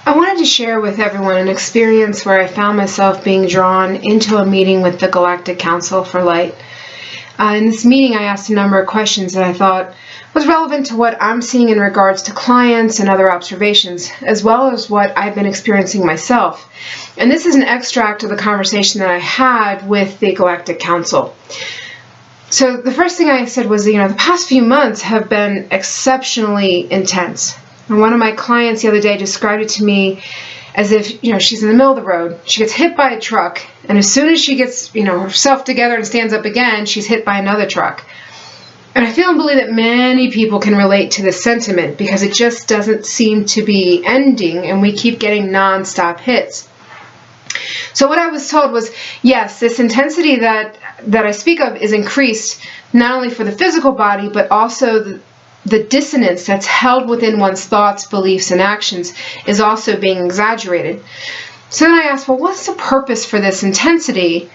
I wanted to share with everyone an experience where I found myself being drawn into a meeting with the Galactic Council for Light. In this meeting, I asked a number of questions that I thought was relevant to what I'm seeing in regards to clients and other observations, as well as what I've been experiencing myself. And this is an extract of the conversation that I had with the Galactic Council. So the first thing I said was, the past few months have been exceptionally intense. And one of my clients the other day described it to me as if, she's in the middle of the road. She gets hit by a truck, and as soon as she gets, herself together and stands up again, she's hit by another truck. And I feel and believe that many people can relate to this sentiment because it just doesn't seem to be ending, and we keep getting non-stop hits. So what I was told was, yes, this intensity that I speak of is increased not only for the physical body, but also the dissonance that's held within one's thoughts, beliefs, and actions is also being exaggerated. So then I asked, well, what's the purpose for this intensity?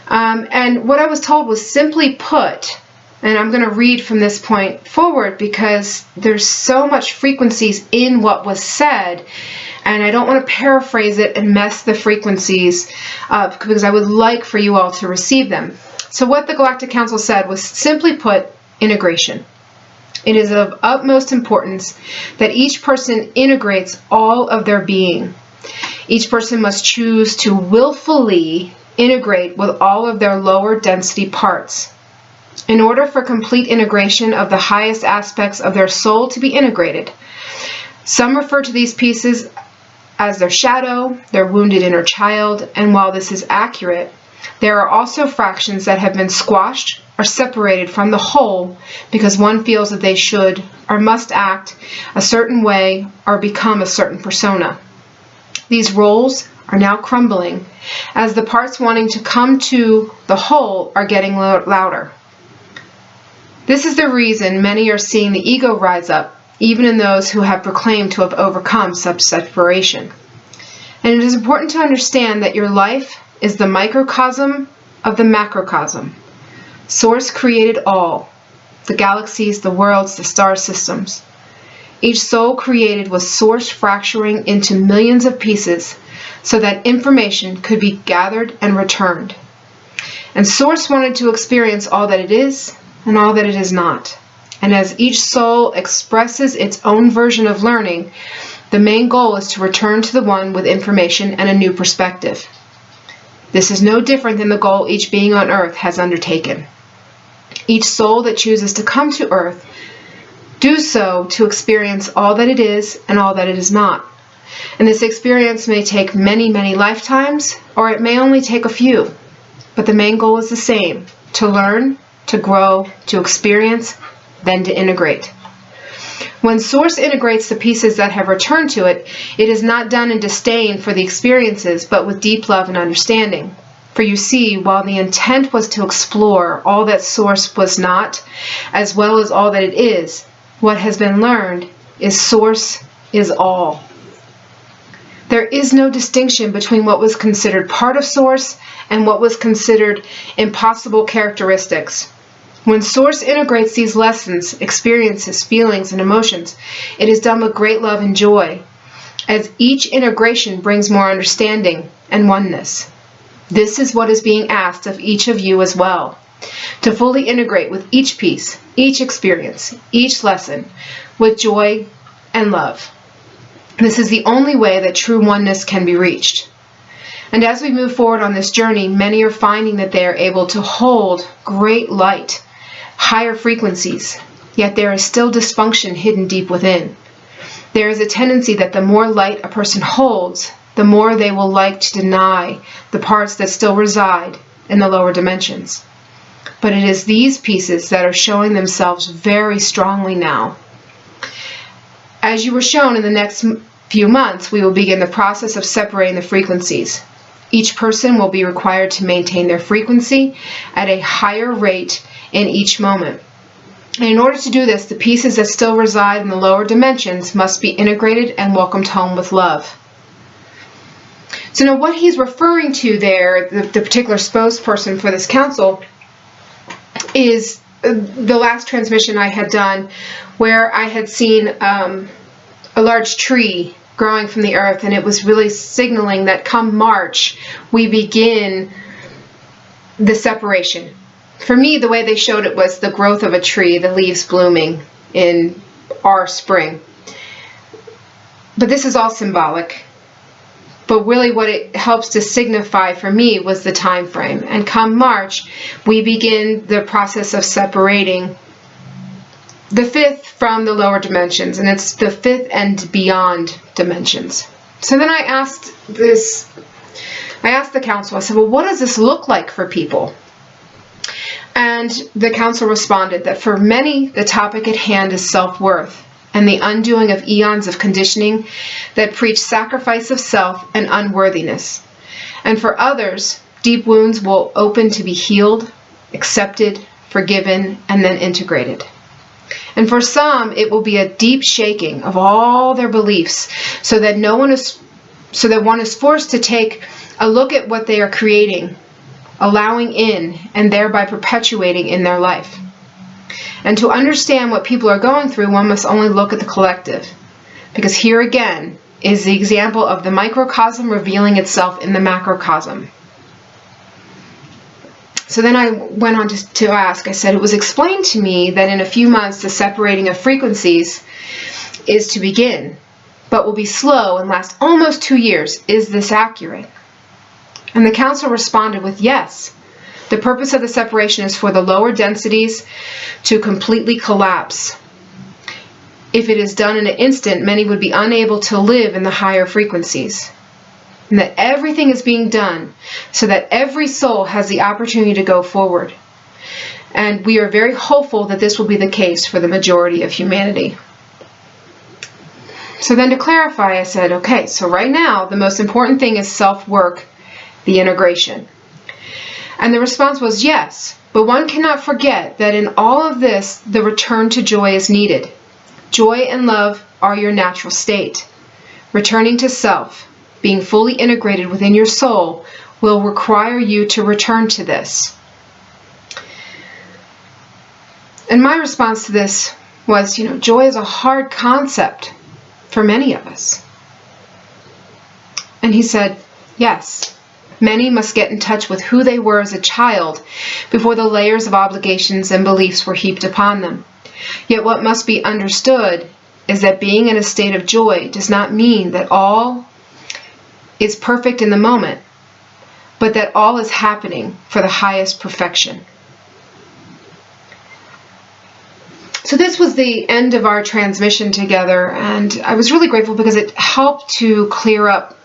And what I was told was, simply put, and I'm going to read from this point forward because there's so much frequencies in what was said, and I don't want to paraphrase it and mess the frequencies up because I would like for you all to receive them. So what the Galactic Council said was, simply put, integration. It is of utmost importance that each person integrates all of their being. Each person must choose to willfully integrate with all of their lower density parts. In order for complete integration of the highest aspects of their soul to be integrated, some refer to these pieces as their shadow, their wounded inner child, and while this is accurate, there are also fractions that have been squashed or separated from the whole because one feels that they should or must act a certain way or become a certain persona. These roles are now crumbling as the parts wanting to come to the whole are getting louder. This is the reason many are seeing the ego rise up, even in those who have proclaimed to have overcome such separation. And it is important to understand that your life is the microcosm of the macrocosm. Source created all, the galaxies, the worlds, the star systems. Each soul created was Source fracturing into millions of pieces so that information could be gathered and returned. And Source wanted to experience all that it is and all that it is not. And as each soul expresses its own version of learning, the main goal is to return to the one with information and a new perspective. This is no different than the goal each being on earth has undertaken. Each soul that chooses to come to earth do so to experience all that it is and all that it is not. And this experience may take many, many lifetimes, or it may only take a few. But the main goal is the same: to learn, to grow, to experience, then to integrate. When Source integrates the pieces that have returned to it, it is not done in disdain for the experiences, but with deep love and understanding. For you see, while the intent was to explore all that Source was not, as well as all that it is, what has been learned is Source is all. There is no distinction between what was considered part of Source and what was considered impossible characteristics. When Source integrates these lessons, experiences, feelings, and emotions, it is done with great love and joy, as each integration brings more understanding and oneness. This is what is being asked of each of you as well, to fully integrate with each piece, each experience, each lesson, with joy and love. This is the only way that true oneness can be reached. And as we move forward on this journey, many are finding that they are able to hold great light, higher frequencies, yet there is still dysfunction hidden deep within. There is a tendency that the more light a person holds, the more they will like to deny the parts that still reside in the lower dimensions. But it is these pieces that are showing themselves very strongly now. As you were shown in the next few months, we will begin the process of separating the frequencies. Each person will be required to maintain their frequency at a higher rate in each moment. And in order to do this, the pieces that still reside in the lower dimensions must be integrated and welcomed home with love. So now what he's referring to there, the particular spokesperson for this council, is the last transmission I had done where I had seen a large tree growing from the earth, and it was really signaling that come March, we begin the separation. For me, the way they showed it was the growth of a tree, the leaves blooming in our spring. But this is all symbolic. But really what it helps to signify for me was the time frame. And come March, we begin the process of separating the fifth from the lower dimensions, and it's the fifth and beyond dimensions. So then I asked the council, I said, well, what does this look like for people? And the council responded that for many, the topic at hand is self-worth and the undoing of eons of conditioning that preach sacrifice of self and unworthiness. And for others, deep wounds will open to be healed, accepted, forgiven, and then integrated. And for some, it will be a deep shaking of all their beliefs so that one is forced to take a look at what they are creating, allowing in, and thereby perpetuating in their life. And to understand what people are going through, one must only look at the collective. Because here again is the example of the microcosm revealing itself in the macrocosm. So then I went on to ask, I said, it was explained to me that in a few months the separating of frequencies is to begin, but will be slow and last almost 2 years. Is this accurate? And the council responded with yes. The purpose of the separation is for the lower densities to completely collapse. If it is done in an instant, many would be unable to live in the higher frequencies. And that everything is being done so that every soul has the opportunity to go forward. And we are very hopeful that this will be the case for the majority of humanity. So then to clarify, I said, okay, so right now the most important thing is self-work, the integration. And the response was yes, but one cannot forget that in all of this, the return to joy is needed. Joy and love are your natural state. Returning to self, being fully integrated within your soul, will require you to return to this. And my response to this was, joy is a hard concept for many of us. And he said, yes. Many must get in touch with who they were as a child before the layers of obligations and beliefs were heaped upon them. Yet what must be understood is that being in a state of joy does not mean that all is perfect in the moment, but that all is happening for the highest perfection. So this was the end of our transmission together, and I was really grateful because it helped to clear up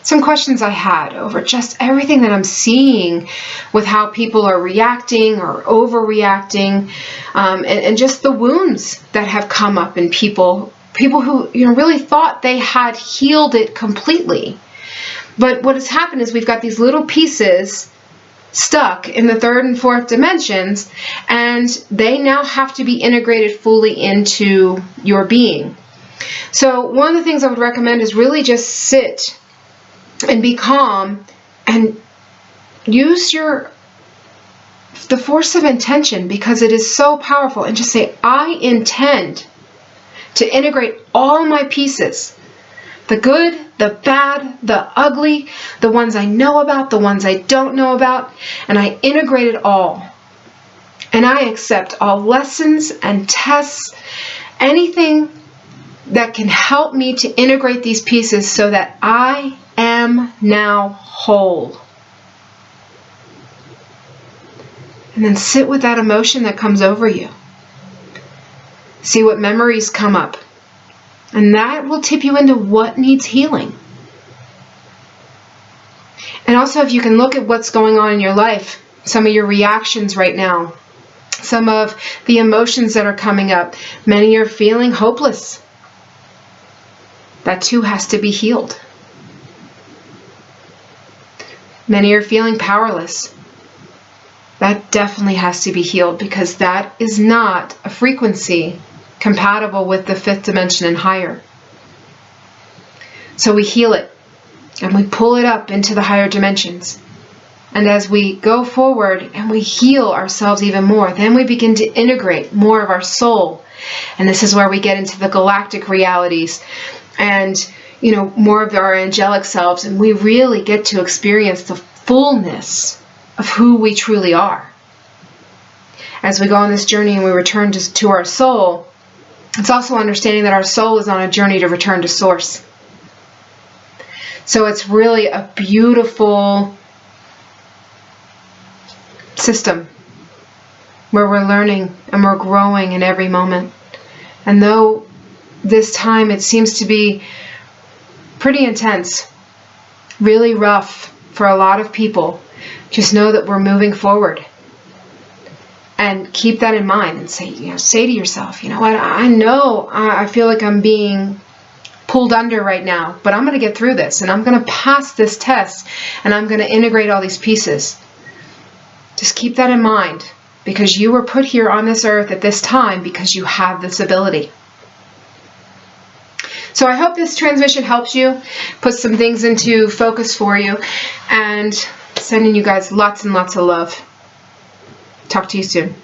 some questions I had over just everything that I'm seeing with how people are reacting or overreacting, and just the wounds that have come up in people who really thought they had healed it completely. But what has happened is we've got these little pieces stuck in the third and fourth dimensions, and they now have to be integrated fully into your being. So one of the things I would recommend is really just sit and be calm and use the force of intention, because it is so powerful, and just say, I intend to integrate all my pieces, the good, the bad, the ugly, the ones I know about, the ones I don't know about, and I integrate it all. And I accept all lessons and tests, anything that can help me to integrate these pieces so that I am now whole. And then sit with that emotion that comes over you. See what memories come up. And that will tip you into what needs healing. And also, if you can look at what's going on in your life, some of your reactions right now, some of the emotions that are coming up, many are feeling hopeless. That too has to be healed. Many are feeling powerless. That definitely has to be healed, because that is not a frequency compatible with the fifth dimension and higher. So we heal it, and we pull it up into the higher dimensions. And as we go forward and we heal ourselves even more, then we begin to integrate more of our soul. And this is where we get into the galactic realities and, you know, more of our angelic selves, and we really get to experience the fullness of who we truly are. As we go on this journey and we return to our soul, it's also understanding that our soul is on a journey to return to source. So it's really a beautiful system where we're learning and we're growing in every moment. And though this time it seems to be pretty intense, really rough for a lot of people, just know that we're moving forward. And keep that in mind and say to yourself, you know what, I feel like I'm being pulled under right now, but I'm going to get through this, and I'm going to pass this test, and I'm going to integrate all these pieces. Just keep that in mind, because you were put here on this earth at this time because you have this ability. So I hope this transmission helps you, put some things into focus for you, and sending you guys lots and lots of love. Talk to you soon.